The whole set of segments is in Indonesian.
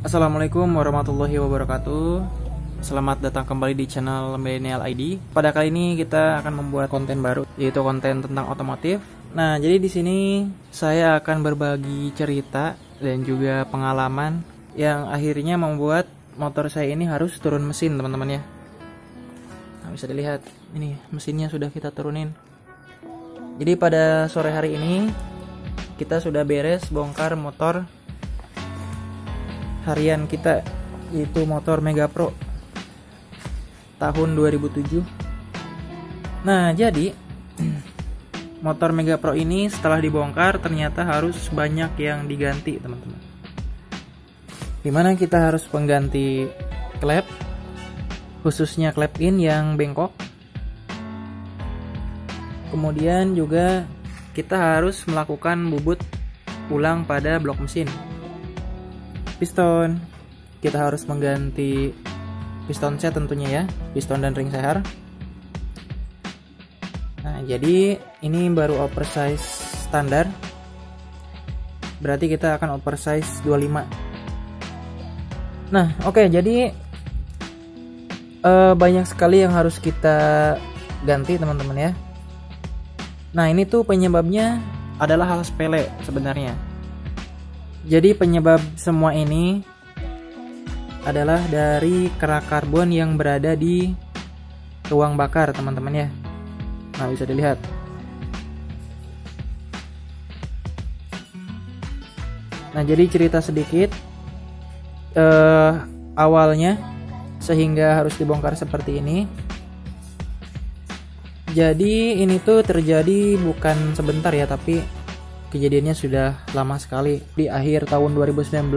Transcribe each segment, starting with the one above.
Assalamualaikum warahmatullahi wabarakatuh. Selamat datang kembali di channel Millennial ID. Pada kali ini kita akan membuat konten baru, yaitu konten tentang otomotif. Nah, jadi di sini saya akan berbagi cerita dan juga pengalaman yang akhirnya membuat motor saya ini harus turun mesin, teman-teman ya. Nah, bisa dilihat ini mesinnya sudah kita turunin. Jadi pada sore hari ini kita sudah beres bongkar motor harian kita, yaitu motor Mega Pro tahun 2007. Nah, jadi motor Mega Pro ini setelah dibongkar ternyata harus banyak yang diganti, teman-teman. Dimana kita harus mengganti klep, khususnya klep in yang bengkok. Kemudian juga kita harus melakukan bubut ulang pada blok mesin. Piston, kita harus mengganti piston set tentunya ya, piston dan ring seher. Nah, jadi ini baru oversize standar, berarti kita akan oversize 25. Nah, oke, jadi banyak sekali yang harus kita ganti, teman-teman ya. Nah, ini tuh penyebabnya adalah hal sepele sebenarnya. Jadi penyebab semua ini adalah dari kerak karbon yang berada di ruang bakar, teman-teman ya. Nah, bisa dilihat. Nah, jadi cerita sedikit awalnya sehingga harus dibongkar seperti ini. Jadi ini tuh terjadi bukan sebentar ya, tapi kejadiannya sudah lama sekali, di akhir tahun 2019,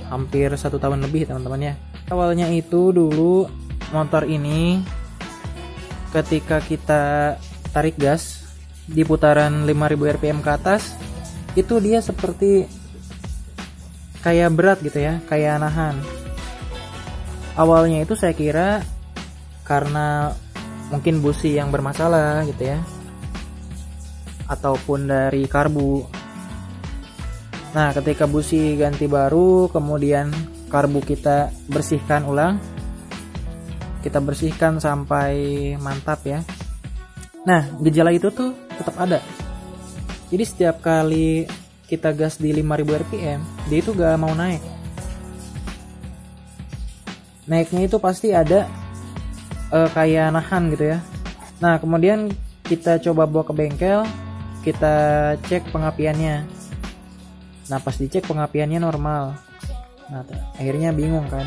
hampir 1 tahun lebih, teman-teman ya. Awalnya itu dulu motor ini ketika kita tarik gas di putaran 5000 rpm ke atas, itu dia seperti kayak berat gitu ya, kayak nahan. Awalnya itu saya kira karena mungkin busi yang bermasalah gitu ya, ataupun dari karbu. Nah, ketika busi ganti baru, kemudian karbu kita bersihkan ulang, kita bersihkan sampai mantap ya. Nah, gejala itu tuh tetap ada. Jadi setiap kali kita gas di 5000 rpm, dia itu gak mau naik. Naiknya itu pasti ada kayak nahan gitu ya. Nah, kemudian kita coba bawa ke bengkel, kita cek pengapiannya. Nah, pas dicek pengapiannya normal. Nah, akhirnya bingung kan,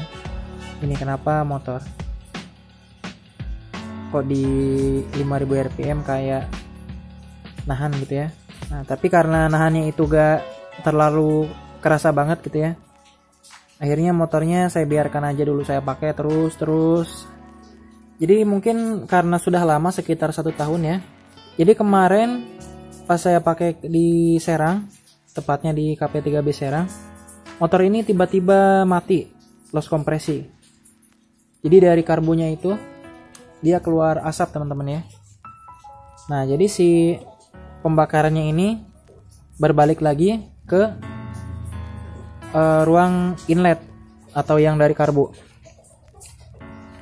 ini kenapa motor kok di 5000 rpm kayak nahan gitu ya. Nah, tapi karena nahannya itu gak terlalu kerasa banget gitu ya, akhirnya motornya saya biarkan aja dulu, saya pakai terus. Jadi mungkin karena sudah lama, sekitar 1 tahun ya. Jadi kemarin pas saya pakai di Serang, tepatnya di KP3B Serang, motor ini tiba-tiba mati, loss kompresi. Jadi dari karbunya itu dia keluar asap, teman-teman ya. Nah, jadi si pembakarannya ini berbalik lagi ke ruang inlet atau yang dari karbu.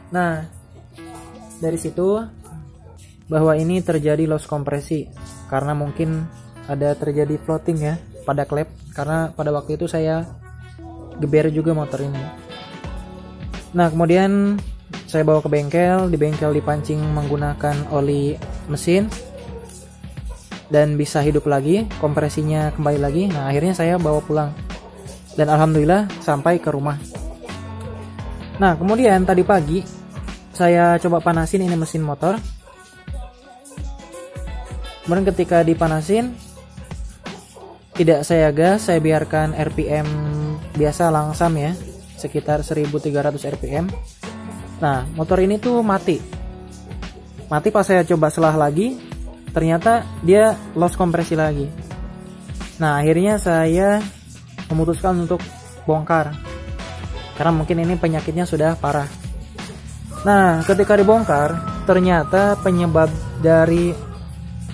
Nah, dari situ bahwa ini terjadi loss kompresi karena mungkin ada terjadi floating ya pada klep, karena pada waktu itu saya geber juga motor ini. Nah, kemudian saya bawa ke bengkel, di bengkel dipancing menggunakan oli mesin dan bisa hidup lagi, kompresinya kembali lagi. Nah, akhirnya saya bawa pulang dan alhamdulillah sampai ke rumah. Nah, kemudian tadi pagi saya coba panasin ini mesin motor. Kemudian ketika dipanasin, tidak saya gas, saya biarkan RPM biasa langsam ya, sekitar 1300 rpm. Nah, motor ini tuh mati pas saya coba selah lagi, ternyata dia loss kompresi lagi. Nah, akhirnya saya memutuskan untuk bongkar karena mungkin ini penyakitnya sudah parah. Nah, ketika dibongkar, ternyata penyebab dari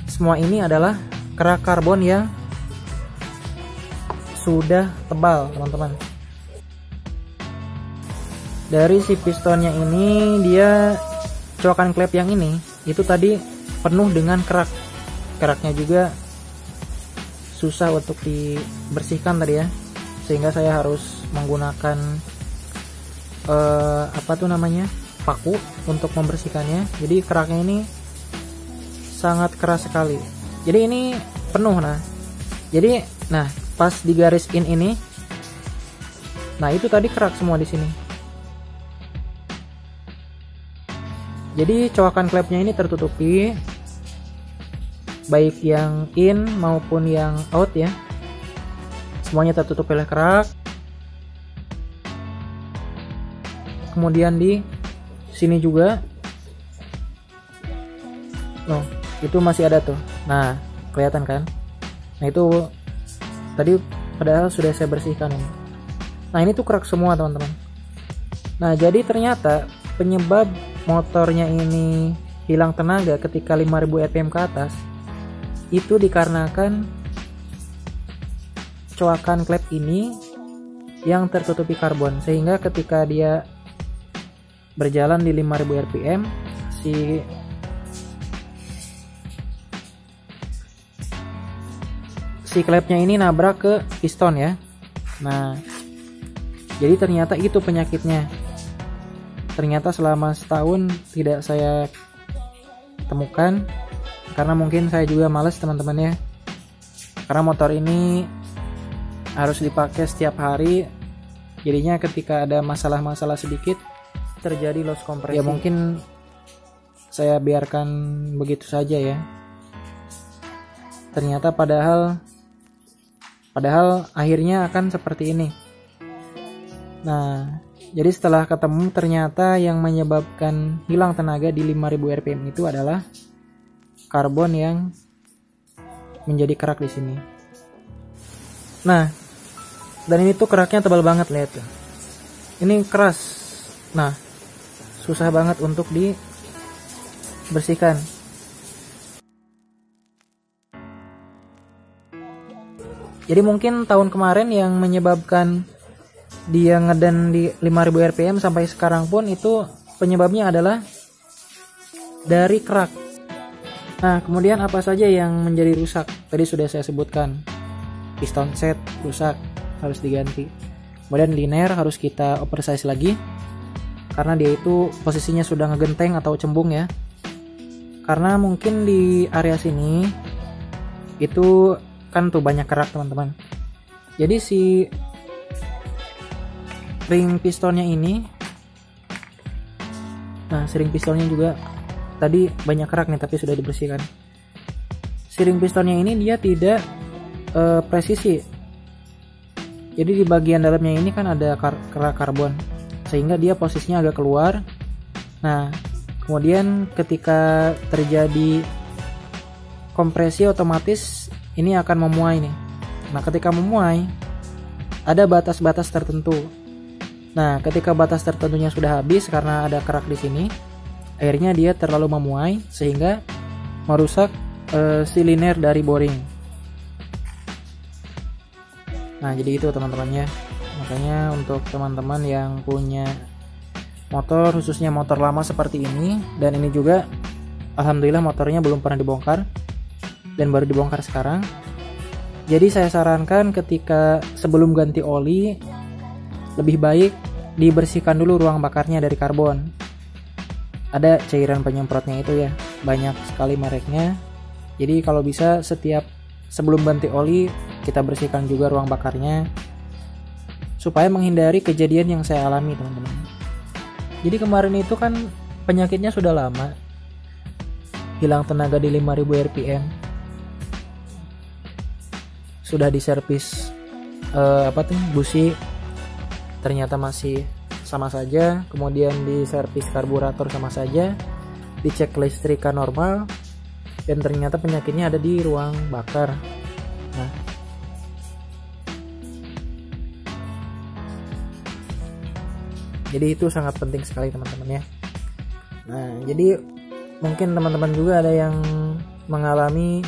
semua ini adalah kerak karbon yang sudah tebal, teman-teman. dari si pistonnya ini, dia coakan klep yang ini itu tadi penuh dengan kerak. Keraknya juga susah untuk dibersihkan tadi ya, sehingga saya harus menggunakan paku untuk membersihkannya. Jadi keraknya ini sangat keras sekali. Jadi ini penuh. Nah pas di garis in ini, nah itu tadi kerak semua di sini. Jadi coakan klepnya ini tertutupi, baik yang in maupun yang out ya, semuanya tertutup oleh kerak. Kemudian di sini juga, itu masih ada tuh. Nah kelihatan kan? Nah itu tadi padahal sudah saya bersihkan ini. Nah ini tuh kerak semua teman-teman. Nah jadi ternyata penyebab motornya ini hilang tenaga ketika 5000 rpm ke atas itu dikarenakan coakan klep ini yang tertutupi karbon, sehingga ketika dia berjalan di 5000 rpm si klepnya ini nabrak ke piston ya. Nah jadi ternyata itu penyakitnya. Ternyata selama setahun tidak saya temukan, karena mungkin saya juga males teman-teman ya, karena motor ini harus dipakai setiap hari. Jadinya ketika ada masalah-masalah sedikit terjadi loss kompresi, ya mungkin saya biarkan begitu saja ya. Ternyata padahal akhirnya akan seperti ini. Nah jadi setelah ketemu, ternyata yang menyebabkan hilang tenaga di 5000 rpm itu adalah karbon yang menjadi kerak di sini. Nah, dan ini tuh keraknya tebal banget, lihat tuh. Ini keras. Nah, susah banget untuk dibersihkan. Jadi mungkin tahun kemarin yang menyebabkan dia ngeden di 5000 rpm sampai sekarang pun itu penyebabnya adalah dari kerak. Nah kemudian apa saja yang menjadi rusak? Tadi sudah saya sebutkan, piston set rusak, harus diganti. Kemudian liner harus kita oversize lagi, karena dia itu posisinya sudah ngegenteng atau cembung ya. Karena mungkin di area sini itu kan tuh banyak kerak teman-teman. Jadi si ring pistonnya ini, nah ring pistonnya juga tadi banyak kerak nih, tapi sudah dibersihkan. Si ring pistonnya ini dia tidak presisi. Jadi di bagian dalamnya ini kan ada kerak karbon, sehingga dia posisinya agak keluar. Nah kemudian ketika terjadi kompresi, otomatis ini akan memuai nih. Nah ketika memuai ada batas-batas tertentu. Nah, ketika batas tertentunya sudah habis karena ada kerak di sini, akhirnya dia terlalu memuai sehingga merusak silinder dari boring. Nah, jadi itu teman-temannya. Makanya untuk teman-teman yang punya motor, khususnya motor lama seperti ini, dan ini juga alhamdulillah motornya belum pernah dibongkar dan baru dibongkar sekarang. Jadi saya sarankan ketika sebelum ganti oli, lebih baik dibersihkan dulu ruang bakarnya dari karbon. Ada cairan penyemprotnya itu ya, banyak sekali mereknya. Jadi kalau bisa setiap sebelum ganti oli kita bersihkan juga ruang bakarnya, supaya menghindari kejadian yang saya alami teman-teman. Jadi kemarin itu kan penyakitnya sudah lama, hilang tenaga di 5000 rpm, sudah diservis busi, ternyata masih sama saja. Kemudian di servis karburator sama saja, dicek listrikan normal, dan ternyata penyakitnya ada di ruang bakar. Nah jadi itu sangat penting sekali teman-teman ya. Nah jadi mungkin teman-teman juga ada yang mengalami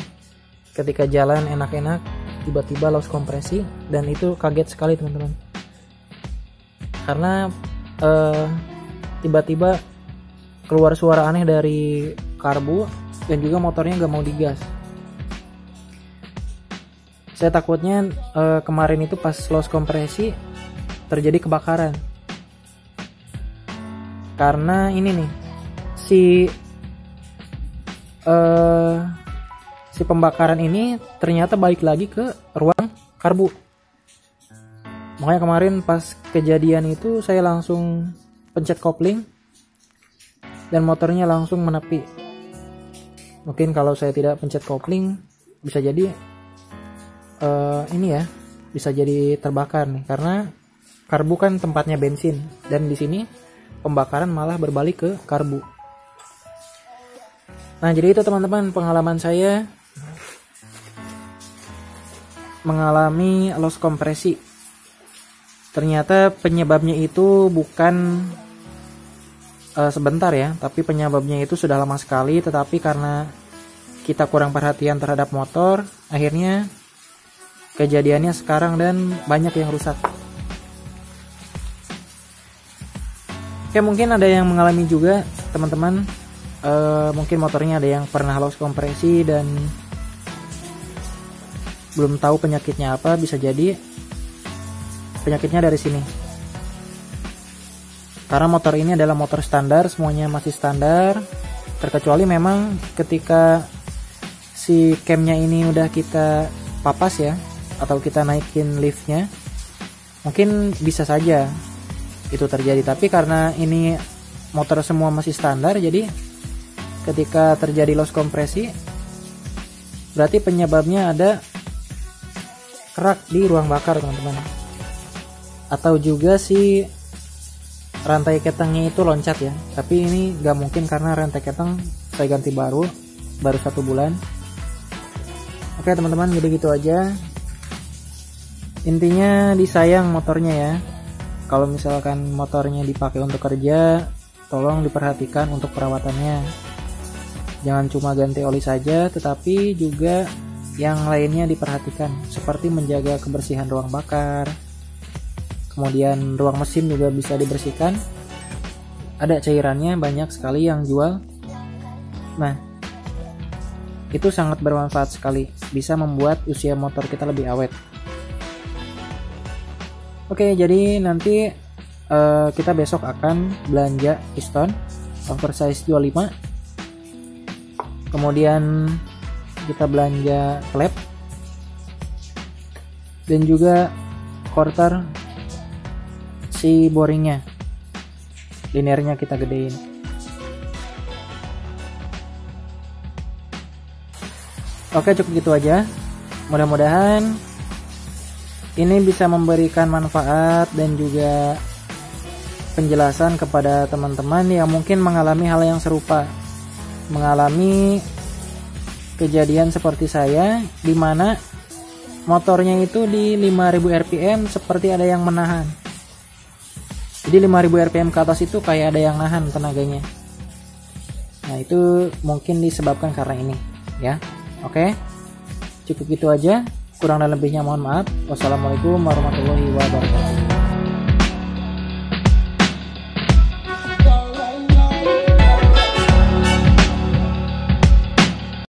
ketika jalan enak-enak tiba-tiba loss kompresi, dan itu kaget sekali teman-teman. Karena tiba-tiba keluar suara aneh dari karbu dan juga motornya gak mau digas. Saya takutnya kemarin itu pas loss kompresi terjadi kebakaran. Karena ini nih si pembakaran ini ternyata balik lagi ke ruang karbu. Makanya kemarin pas kejadian itu saya langsung pencet kopling dan motornya langsung menepi. Mungkin kalau saya tidak pencet kopling bisa jadi ini ya, bisa jadi terbakar nih, karena karbu kan tempatnya bensin dan di sini pembakaran malah berbalik ke karbu. Nah, jadi itu teman-teman pengalaman saya mengalami loss kompresi. Ternyata penyebabnya itu bukan sebentar ya, tapi penyebabnya itu sudah lama sekali, tetapi karena kita kurang perhatian terhadap motor, akhirnya kejadiannya sekarang dan banyak yang rusak. Oke, mungkin ada yang mengalami juga teman-teman, mungkin motornya ada yang pernah loss kompresi dan belum tahu penyakitnya apa. Bisa jadi penyakitnya dari sini, karena motor ini adalah motor standar, semuanya masih standar, terkecuali memang ketika si camnya ini udah kita papas ya, atau kita naikin liftnya, mungkin bisa saja itu terjadi. Tapi karena ini motor semua masih standar, jadi ketika terjadi loss kompresi berarti penyebabnya ada kerak di ruang bakar teman-teman, atau juga si rantai ketengnya itu loncat ya. Tapi ini gak mungkin karena rantai keteng saya ganti baru 1 bulan. Oke teman-teman, jadi gitu aja. Intinya disayang motornya ya. Kalau misalkan motornya dipakai untuk kerja, tolong diperhatikan untuk perawatannya. Jangan cuma ganti oli saja, tetapi juga yang lainnya diperhatikan, seperti menjaga kebersihan ruang bakar. Kemudian ruang mesin juga bisa dibersihkan. Ada cairannya banyak sekali yang jual. Nah, itu sangat bermanfaat sekali, bisa membuat usia motor kita lebih awet. Oke, jadi nanti kita besok akan belanja piston oversize 25. Kemudian kita belanja klep dan juga quarter si boringnya, linearnya kita gedein. Oke, cukup gitu aja. Mudah-mudahan ini bisa memberikan manfaat dan juga penjelasan kepada teman-teman yang mungkin mengalami hal yang serupa, mengalami kejadian seperti saya, di mana motornya itu di 5000 rpm seperti ada yang menahan. Jadi 5000 rpm ke atas itu kayak ada yang nahan tenaganya. Nah, itu mungkin disebabkan karena ini ya. Oke, cukup gitu aja. Kurang dan lebihnya mohon maaf. Wassalamualaikum warahmatullahi wabarakatuh.